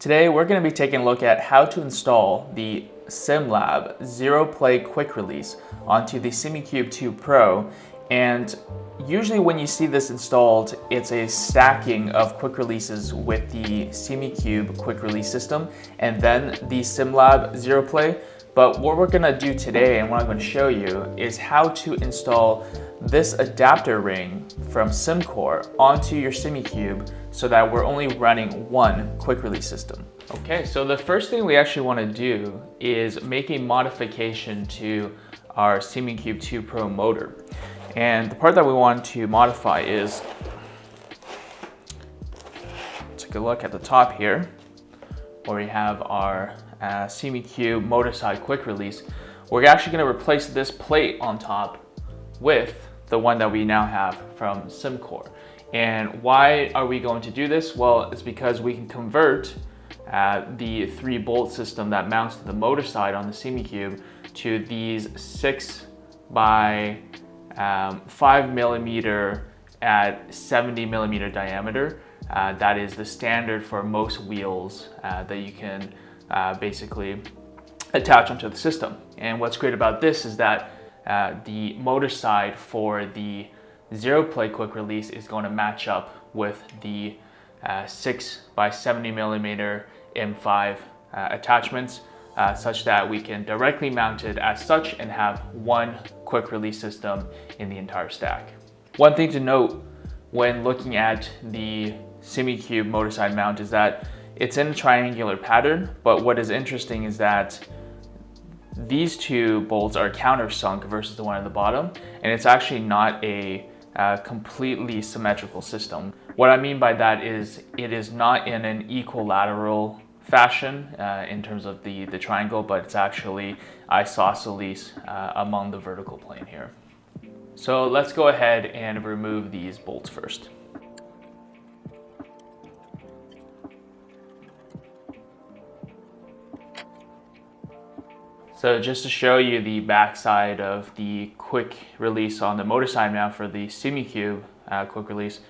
Today we're going to be taking a look at how to install the Sim-Lab Xero-Play Quick Release onto the Simucube 2 Pro. And usually when you see this installed, it's a stacking of quick releases with the Simucube quick release system and then the Sim-Lab Xero-Play. But what we're going to do today and what I'm going to show you is how to install this adapter ring from Simcore onto your Simucube so that we're only running one quick release system. Okay, so the first thing we actually want to do is make a modification to our Simucube 2 Pro motor. And the part that we want to modify is, take a look at the top here, where we have our Simucube motor side quick release. We're actually going to replace this plate on top with the one that we now have from Simcore. And why are we going to do this? Well, it's because we can convert the 3-bolt system that mounts to the motor side on the Simucube to these 6 by 5 millimeter at 70 millimeter diameter. That is the standard for most wheels that you can basically attach onto the system. And what's great about this is that the motor side for the Xero-Play quick release is going to match up with the 6 by 70 millimeter M5 attachments, such that we can directly mount it as such and have one quick release system in the entire stack. One thing to note when looking at the Simucube motor side mount is that it's in a triangular pattern, but what is interesting is that these 2 bolts are countersunk versus the one at the bottom, and it's actually not a completely symmetrical system. What I mean by that is it is not in an equilateral fashion in terms of the triangle, but it's actually isosceles among the vertical plane here. So let's go ahead and remove these bolts first. So just to show you the backside of the quick release on the motor side mount for the Simucube quick release,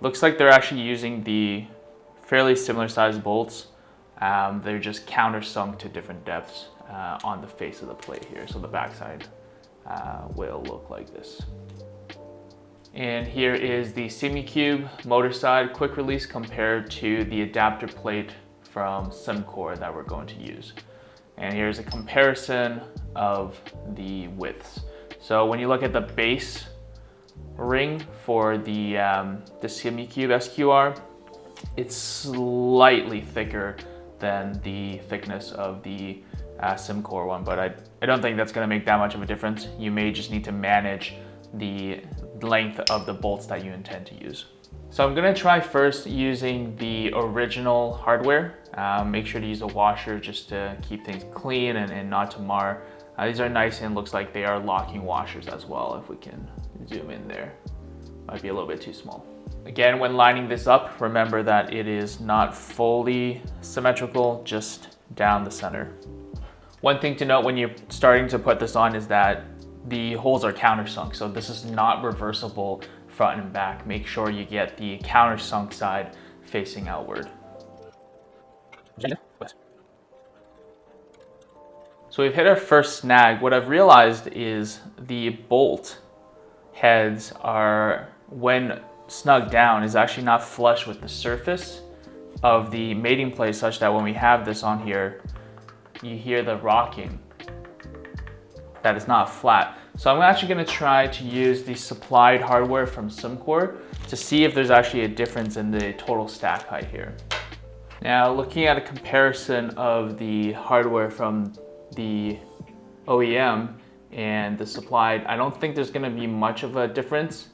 looks like they're actually using the fairly similar sized bolts. They're just countersunk to different depths on the face of the plate here. So the backside will look like this. And here is the Simucube motor side quick release compared to the adapter plate from Simcore that we're going to use. And here's a comparison of the widths. So when you look at the base ring for the Simucube SQR, it's slightly thicker than the thickness of the Simcore one, but I don't think that's going to make that much of a difference. You may just need to manage the length of the bolts that you intend to use. So I'm going to try first using the original hardware. Make sure to use a washer just to keep things clean and not to mar. These are nice and looks like they are locking washers as well, if we can zoom in there. Might be a little bit too small. Again, when lining this up, remember that it is not fully symmetrical, just down the center. One thing to note when you're starting to put this on is that the holes are countersunk, so this is not reversible front and back. Make sure you get the countersunk side facing outward. So we've hit our first snag. What I've realized is the bolt heads are, when snug down, is actually not flush with the surface of the mating plate, such that when we have this on here, you hear the rocking, that is not flat. So I'm actually going to try to use the supplied hardware from Simcore to see if there's actually a difference in the total stack height here. Now, looking at a comparison of the hardware from the OEM and the supplied, I don't think there's going to be much of a difference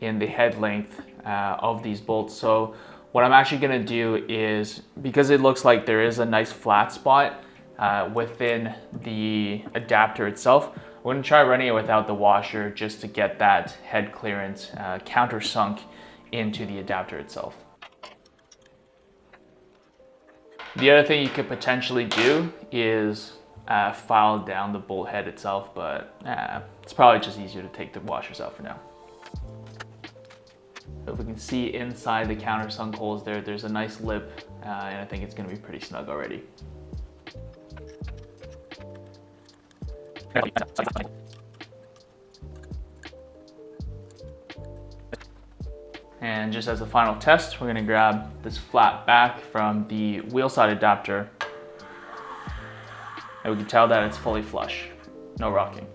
in the head length of these bolts. So what I'm actually going to do is, because it looks like there is a nice flat spot within the adapter itself, we're going to try running it without the washer just to get that head clearance countersunk into the adapter itself. The other thing you could potentially do is file down the bolt head itself, but it's probably just easier to take the washers out for now. So if we can see inside the countersunk holes there, there's a nice lip and I think it's going to be pretty snug already. And just as a final test, we're going to grab this flat back from the wheel side adapter, and we can tell that it's fully flush, no rocking.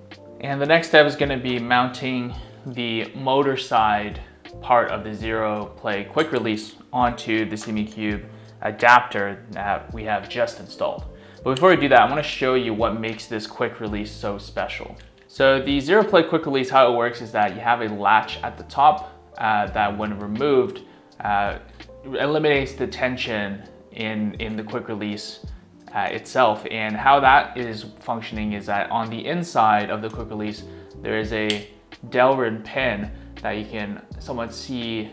And the next step is going to be mounting the motor side part of the Xero-Play quick release onto the Simucube adapter that we have just installed. But before we do that, I want to show you what makes this quick release so special. So the Xero-Play quick release, how it works is that you have a latch at the top that when removed, eliminates the tension in the quick release itself. And how that is functioning is that on the inside of the quick release, there is a Delrin pin that you can somewhat see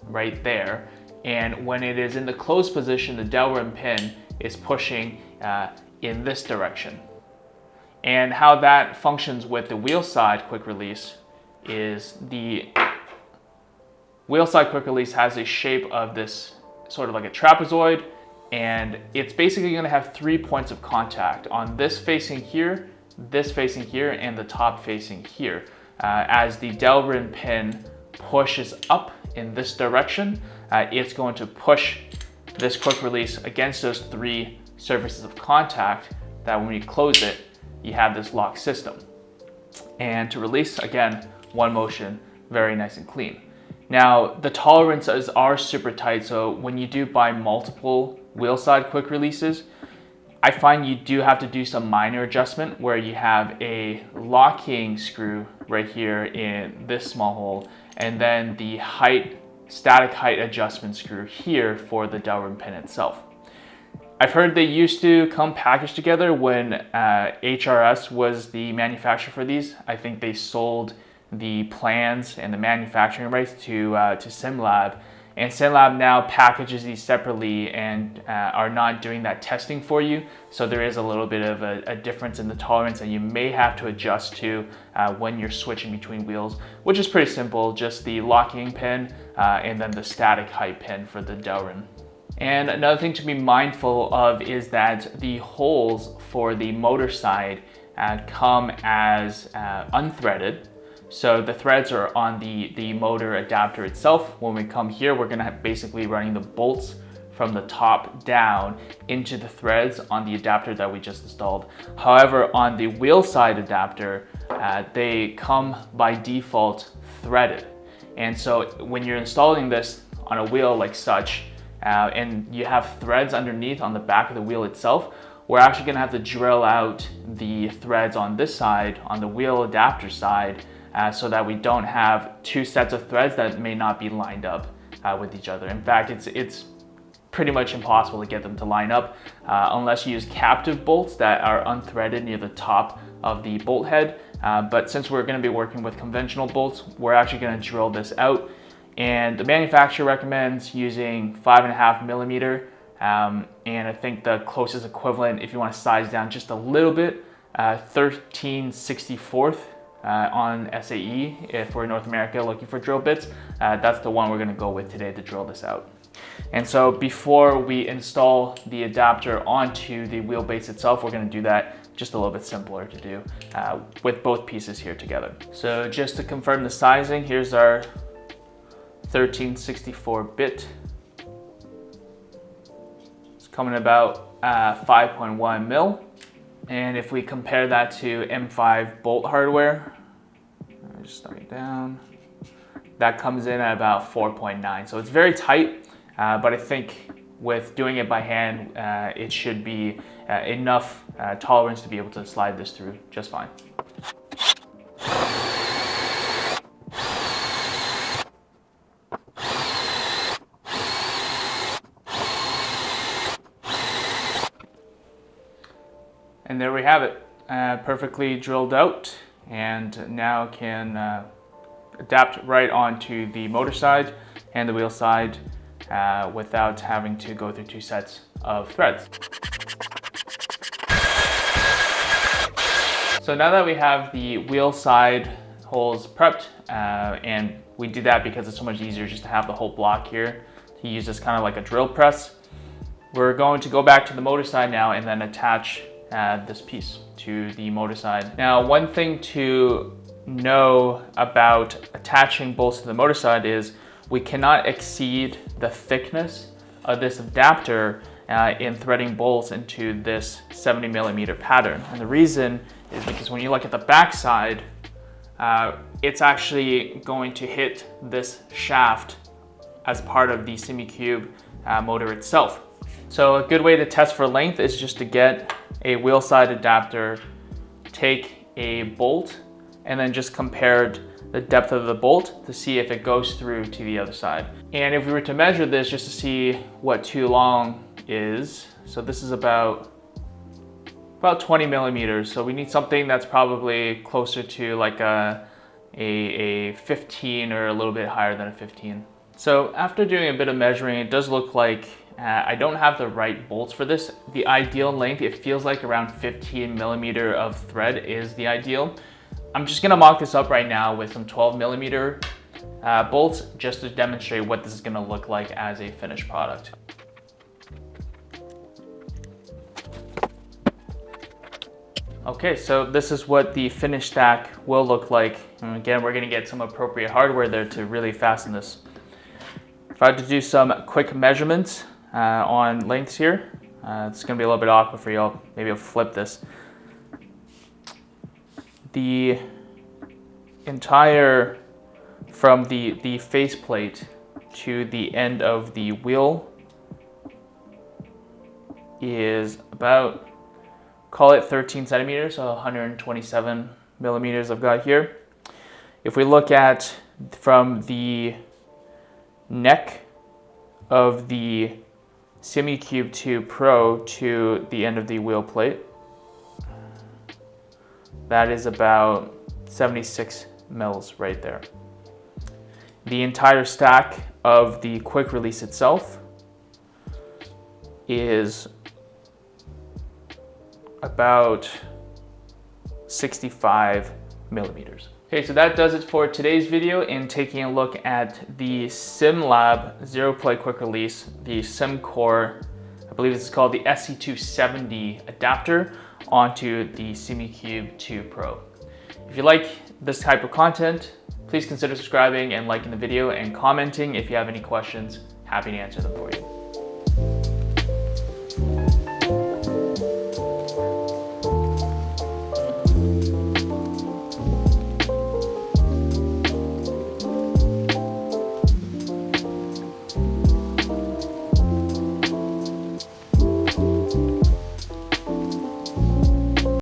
right there. And when it is in the closed position, the Delrin pin is pushing in this direction. And how that functions with the wheel side quick release is the wheel side quick release has a shape of this sort of like a trapezoid, and it's basically going to have 3 points of contact on this facing here, and the top facing here. As the Delrin pin pushes up in this direction, it's going to push this quick release against those 3 surfaces of contact that when you close it, you have this lock system. And to release, again, one motion, very nice and clean. Now, the tolerances are super tight, so when you do buy multiple wheel side quick releases, I find you do have to do some minor adjustment where you have a locking screw right here in this small hole, and then the static height adjustment screw here for the Delrin pin itself. I've heard they used to come packaged together when HRS was the manufacturer for these. I think they sold the plans and the manufacturing rights to Sim-Lab, and Sim-Lab now packages these separately and are not doing that testing for you. So there is a little bit of a difference in the tolerance that you may have to adjust to when you're switching between wheels, which is pretty simple, just the locking pin and then the static height pin for the Delrin. And another thing to be mindful of is that the holes for the motor side come as unthreaded. So the threads are on the motor adapter itself. When we come here, we're gonna have basically running the bolts from the top down into the threads on the adapter that we just installed. However, on the wheel side adapter, they come by default threaded. And so when you're installing this on a wheel like such, and you have threads underneath on the back of the wheel itself, we're actually gonna have to drill out the threads on this side, on the wheel adapter side, so that we don't have 2 sets of threads that may not be lined up with each other. In fact, it's pretty much impossible to get them to line up unless you use captive bolts that are unthreaded near the top of the bolt head. But since we're gonna be working with conventional bolts, we're actually gonna drill this out. And the manufacturer recommends using 5.5 millimeter. And I think the closest equivalent, if you want to size down just a little bit, 13/64 on SAE if we're in North America looking for drill bits. That's the one we're going to go with today to drill this out. And so before we install the adapter onto the wheelbase itself, we're going to do that just a little bit simpler to do with both pieces here together. So just to confirm the sizing, here's our 13/64 bit. It's coming about 5.1 mil. And if we compare that to M5 bolt hardware, just start it down, that comes in at about 4.9. So it's very tight, but I think with doing it by hand, it should be enough tolerance to be able to slide this through just fine. And there we have it, perfectly drilled out, and now can adapt right onto the motor side and the wheel side without having to go through 2 sets of threads. So now that we have the wheel side holes prepped, and we did that because it's so much easier just to have the whole block here, to use this kind of like a drill press. we're going to go back to the motor side now and then attach this piece to the motor side. Now, one thing to know about attaching bolts to the motor side is we cannot exceed the thickness of this adapter in threading bolts into this 70mm pattern. And the reason is because when you look at the back side, it's actually going to hit this shaft as part of the Simucube motor itself. So a good way to test for length is just to get a wheel side adapter, take a bolt, and then just compare the depth of the bolt to see if it goes through to the other side. And if we were to measure this just to see what too long is, so this is about 20mm. So we need something that's probably closer to like a 15 or a little bit higher than a 15. So after doing a bit of measuring, it does look like I don't have the right bolts for this. The ideal length, it feels like around 15mm of thread is the ideal. I'm just gonna mock this up right now with some 12mm bolts just to demonstrate what this is gonna look like as a finished product. Okay, so this is what the finished stack will look like. And again, we're gonna get some appropriate hardware there to really fasten this. If I had to do some quick measurements on lengths here, it's gonna be a little bit awkward for y'all. Maybe I'll flip this. The entire, from the faceplate to the end of the wheel is about, call it 13 centimeters, so 127mm I've got here. If we look at from the neck of the Simucube 2 Pro to the end of the wheel plate, that is about 76 mils right there. The entire stack of the quick release itself is about 65mm. Okay, so that does it for today's video in taking a look at the Sim-Lab Xero-Play Quick Release, the Simcore, I believe this is called the SC270 adapter, onto the Simucube 2 Pro. If you like this type of content, please consider subscribing and liking the video and commenting if you have any questions. Happy to answer them for you.